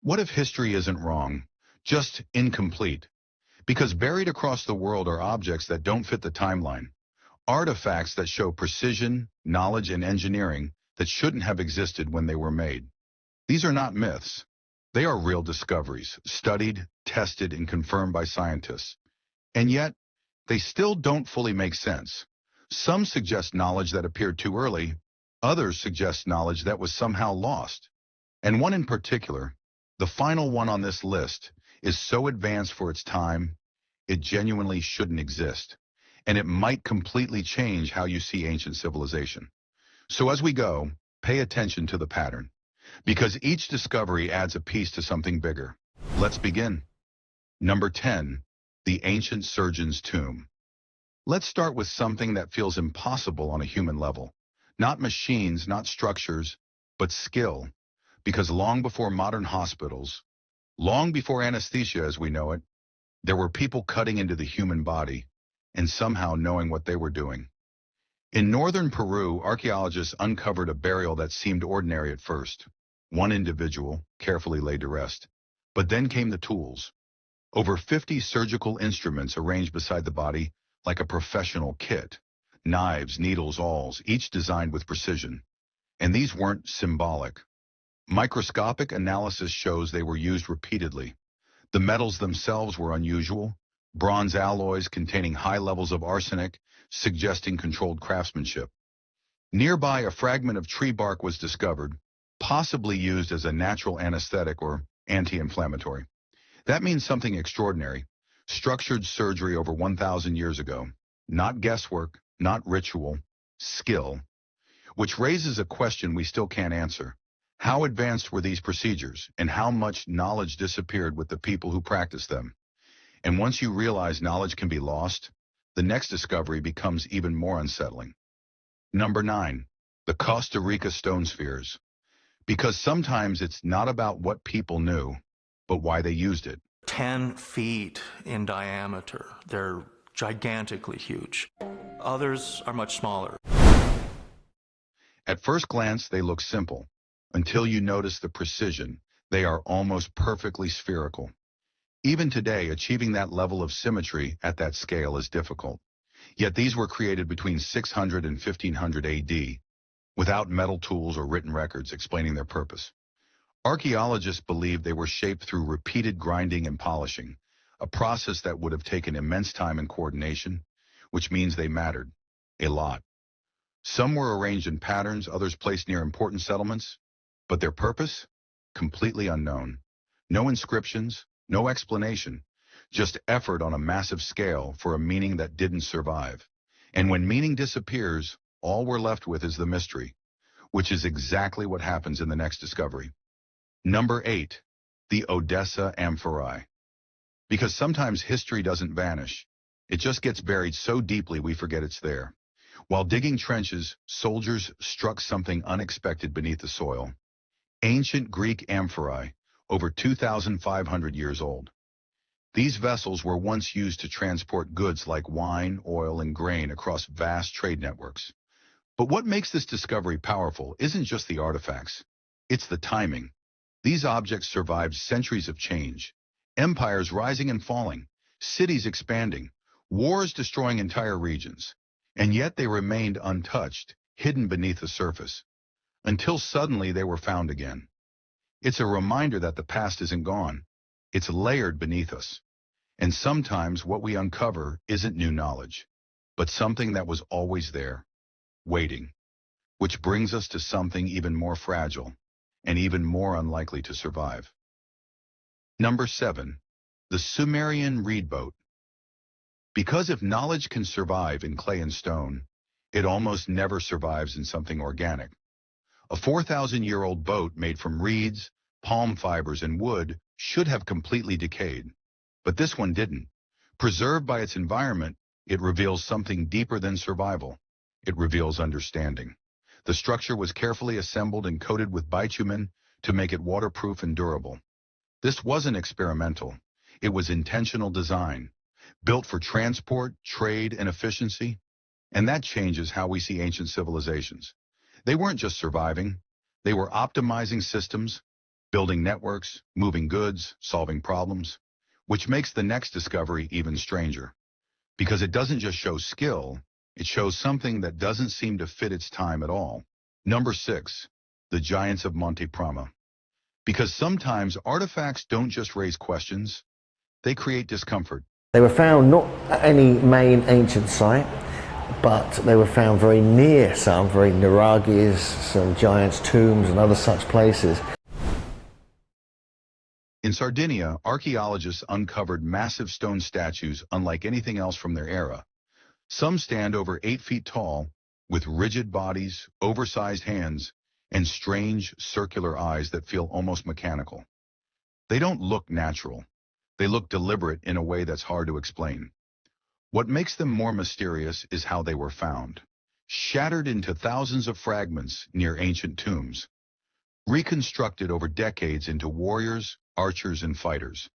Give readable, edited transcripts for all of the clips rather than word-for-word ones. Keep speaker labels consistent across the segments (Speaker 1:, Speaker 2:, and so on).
Speaker 1: What if history isn't wrong, just incomplete? Because buried across the world are objects that don't fit the timeline, artifacts that show precision, knowledge, and engineering that shouldn't have existed when they were made. These are not myths. They are real discoveries, studied, tested, and confirmed by scientists. And yet, they still don't fully make sense. Some suggest knowledge that appeared too early, others suggest knowledge that was somehow lost. And one in particular, the final one on this list, is so advanced for its time, it genuinely shouldn't exist. And it might completely change how you see ancient civilization. So as we go, pay attention to the pattern, because each discovery adds a piece to something bigger. Let's begin. Number 10, the ancient surgeon's tomb. Let's start with something that feels impossible on a human level. Not machines, not structures, but skill. Because long before modern hospitals, long before anesthesia as we know it, there were people cutting into the human body and somehow knowing what they were doing. In northern Peru, archaeologists uncovered a burial that seemed ordinary at first. One individual, carefully laid to rest. But then came the tools. Over 50 surgical instruments arranged beside the body like a professional kit. Knives, needles, awls, each designed with precision. And these weren't symbolic. Microscopic analysis shows they were used repeatedly. The metals themselves were unusual. Bronze alloys containing high levels of arsenic, suggesting controlled craftsmanship. Nearby, a fragment of tree bark was discovered, possibly used as a natural anesthetic or anti-inflammatory. That means something extraordinary. Structured surgery over 1,000 years ago. Not guesswork, not ritual, skill. Which raises a question we still can't answer. How advanced were these procedures, and how much knowledge disappeared with the people who practiced them? And once you realize knowledge can be lost, the next discovery becomes even more unsettling. Number 9, the Costa Rica stone spheres. Because sometimes it's not about what people knew, but why they used it.
Speaker 2: 10 feet in diameter. They're gigantically huge. Others are much smaller.
Speaker 1: At first glance, they look simple. Until you notice the precision, they are almost perfectly spherical. Even today, achieving that level of symmetry at that scale is difficult. Yet these were created between 600 and 1500 AD, without metal tools or written records explaining their purpose. Archaeologists believe they were shaped through repeated grinding and polishing, a process that would have taken immense time and coordination, which means they mattered a lot. Some were arranged in patterns, others placed near important settlements, but their purpose? Completely unknown. No inscriptions, no explanation, just effort on a massive scale for a meaning that didn't survive. And when meaning disappears, all we're left with is the mystery, which is exactly what happens in the next discovery. Number 8, the Odessa amphorae. Because sometimes history doesn't vanish. It just gets buried so deeply we forget it's there. While digging trenches, soldiers struck something unexpected beneath the soil. Ancient Greek amphorae, over 2,500 years old. These vessels were once used to transport goods like wine, oil, and grain across vast trade networks. But what makes this discovery powerful isn't just the artifacts. It's the timing. These objects survived centuries of change, empires rising and falling, cities expanding, wars destroying entire regions. And yet they remained untouched, hidden beneath the surface, until suddenly they were found again. It's a reminder that the past isn't gone. It's layered beneath us. And sometimes what we uncover isn't new knowledge, but something that was always there, waiting. Which brings us to something even more fragile and even more unlikely to survive. Number 7, the Sumerian reed boat. Because if knowledge can survive in clay and stone, it almost never survives in something organic. A 4,000-year-old boat made from reeds, palm fibers, and wood should have completely decayed. But this one didn't. Preserved by its environment, it reveals something deeper than survival. It reveals understanding. The structure was carefully assembled and coated with bitumen to make it waterproof and durable. This wasn't experimental. It was intentional design, built for transport, trade, and efficiency. And that changes how we see ancient civilizations. They weren't just surviving. They were optimizing systems, building networks, moving goods, solving problems, which makes the next discovery even stranger. Because it doesn't just show skill, it shows something that doesn't seem to fit its time at all. Number 6. The Giants of Monte Prama. Because sometimes artifacts don't just raise questions, they create discomfort.
Speaker 3: They were found not at any main ancient site, but they were found very near some very nuraghis, some giants' tombs and other such places.
Speaker 1: In Sardinia, archaeologists uncovered massive stone statues unlike anything else from their era. Some stand over 8 feet tall, with rigid bodies, oversized hands, and strange circular eyes that feel almost mechanical. They don't look natural. They look deliberate in a way that's hard to explain. What makes them more mysterious is how they were found, shattered into thousands of fragments near ancient tombs, reconstructed over decades into warriors, archers, and fighters.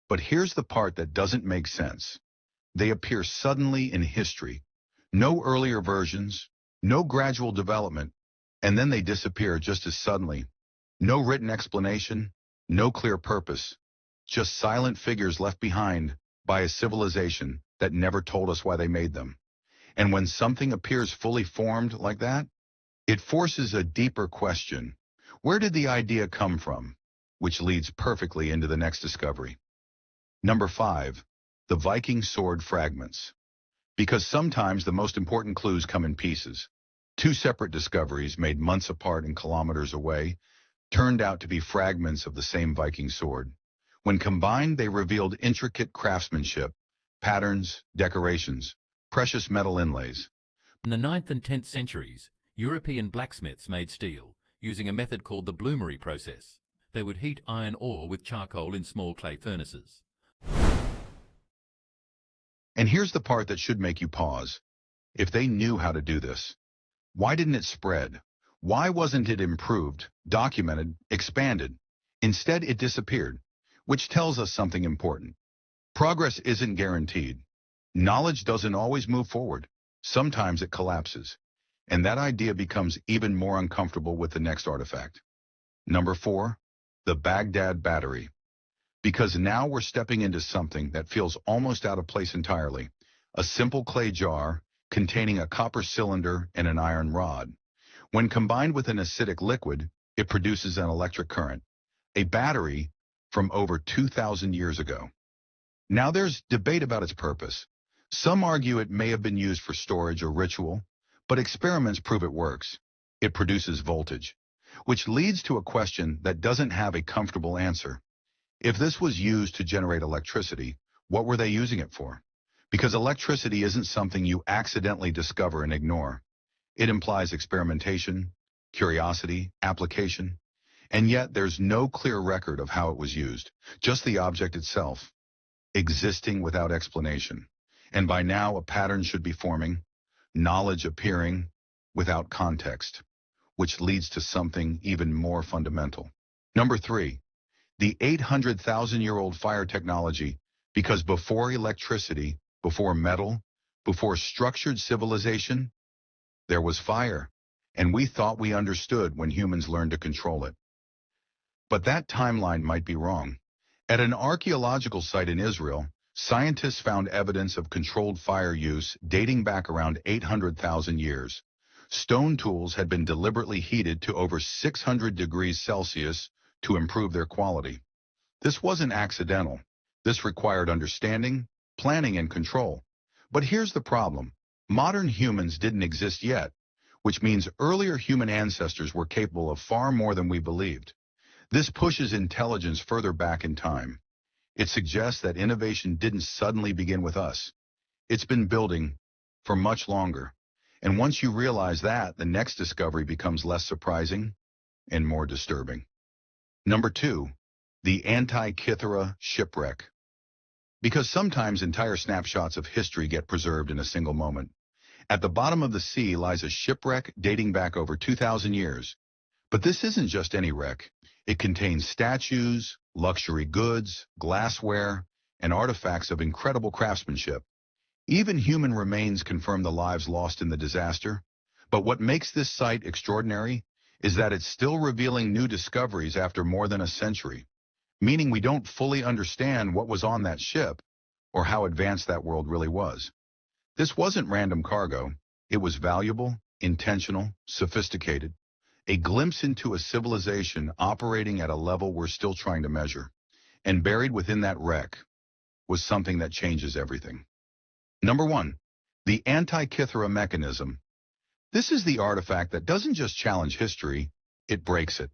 Speaker 1: But here's the part that doesn't make sense. They appear suddenly in history. No earlier versions, no gradual development, and then they disappear just as suddenly. No written explanation, no clear purpose, just silent figures left behind by a civilization that never told us why they made them. And when something appears fully formed like that, it forces a deeper question. Where did the idea come from? Which leads perfectly into the next discovery. Number 5. The Viking sword fragments. Because sometimes the most important clues come in pieces. 2 separate discoveries made months apart and kilometers away turned out to be fragments of the same Viking sword. When combined, they revealed intricate craftsmanship, patterns, decorations, precious metal inlays.
Speaker 4: In the 9th and 10th centuries, European blacksmiths made steel using a method called the bloomery process. They would heat iron ore with charcoal in small clay furnaces.
Speaker 1: And here's the part that should make you pause. If they knew how to do this, why didn't it spread? Why wasn't it improved, documented, expanded? Instead, it disappeared, which tells us something important. Progress isn't guaranteed. Knowledge doesn't always move forward. Sometimes it collapses. And that idea becomes even more uncomfortable with the next artifact. Number 4, the Baghdad Battery. Because now we're stepping into something that feels almost out of place entirely. A simple clay jar containing a copper cylinder and an iron rod. When combined with an acidic liquid, it produces an electric current. A battery from over 2,000 years ago. Now there's debate about its purpose. Some argue it may have been used for storage or ritual, but experiments prove it works. It produces voltage, which leads to a question that doesn't have a comfortable answer. If this was used to generate electricity, what were they using it for? Because electricity isn't something you accidentally discover and ignore. It implies experimentation, curiosity, application, and yet there's no clear record of how it was used, just the object itself, existing without explanation. And by now a pattern should be forming, knowledge appearing without context, which leads to something even more fundamental. Number 3, the 800,000-year-old fire technology, because before electricity, before metal, before structured civilization, there was fire, and we thought we understood when humans learned to control it. But that timeline might be wrong. At an archaeological site in Israel, scientists found evidence of controlled fire use dating back around 800,000 years. Stone tools had been deliberately heated to over 600 degrees Celsius to improve their quality. This wasn't accidental. This required understanding, planning, and control. But here's the problem. Modern humans didn't exist yet, which means earlier human ancestors were capable of far more than we believed. This pushes intelligence further back in time. It suggests that innovation didn't suddenly begin with us. It's been building for much longer. And once you realize that, the next discovery becomes less surprising and more disturbing. Number 2, the Antikythera shipwreck. Because sometimes entire snapshots of history get preserved in a single moment. At the bottom of the sea lies a shipwreck dating back over 2,000 years. But this isn't just any wreck. It contains statues, luxury goods, glassware, and artifacts of incredible craftsmanship. Even human remains confirm the lives lost in the disaster. But what makes this site extraordinary is that it's still revealing new discoveries after more than a century, meaning we don't fully understand what was on that ship or how advanced that world really was. This wasn't random cargo. It was valuable, intentional, sophisticated, a glimpse into a civilization operating at a level we're still trying to measure. And buried within that wreck was something that changes everything. Number 1, the Antikythera Mechanism. This is the artifact that doesn't just challenge history, it breaks it.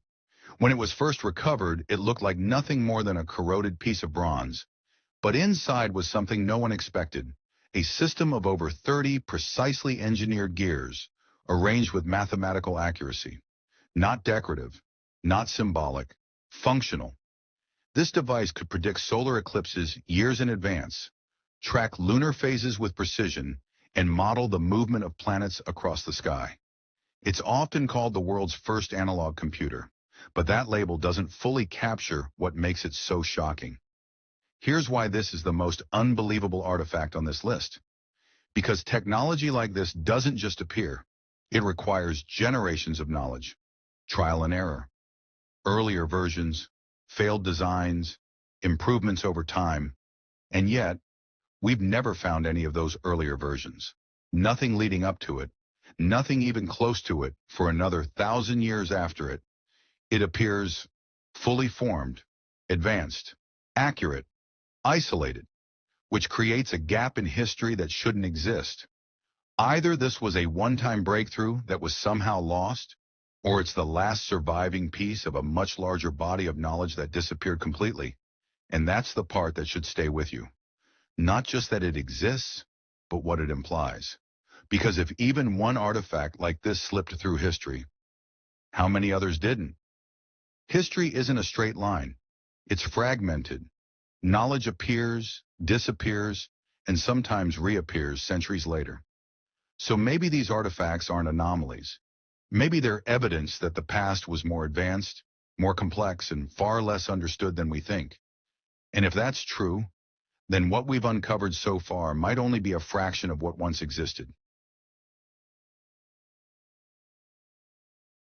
Speaker 1: When it was first recovered, it looked like nothing more than a corroded piece of bronze. But inside was something no one expected, a system of over 30 precisely engineered gears, arranged with mathematical accuracy. Not decorative, not symbolic, functional. This device could predict solar eclipses years in advance, track lunar phases with precision, and model the movement of planets across the sky. It's often called the world's first analog computer, but that label doesn't fully capture what makes it so shocking. Here's why this is the most unbelievable artifact on this list. Because technology like this doesn't just appear. It requires generations of knowledge, trial and error, earlier versions, failed designs, improvements over time, and yet, we've never found any of those earlier versions. Nothing leading up to it, nothing even close to it for another 1,000 years after it. It appears fully formed, advanced, accurate, isolated, which creates a gap in history that shouldn't exist. Either this was a one-time breakthrough that was somehow lost, or it's the last surviving piece of a much larger body of knowledge that disappeared completely. And that's the part that should stay with you. Not just that it exists, but what it implies. Because if even one artifact like this slipped through history, how many others didn't? History isn't a straight line. It's fragmented. Knowledge appears, disappears, and sometimes reappears centuries later. So maybe these artifacts aren't anomalies. Maybe they're evidence that the past was more advanced, more complex, and far less understood than we think. And if that's true, then what we've uncovered so far might only be a fraction of what once existed.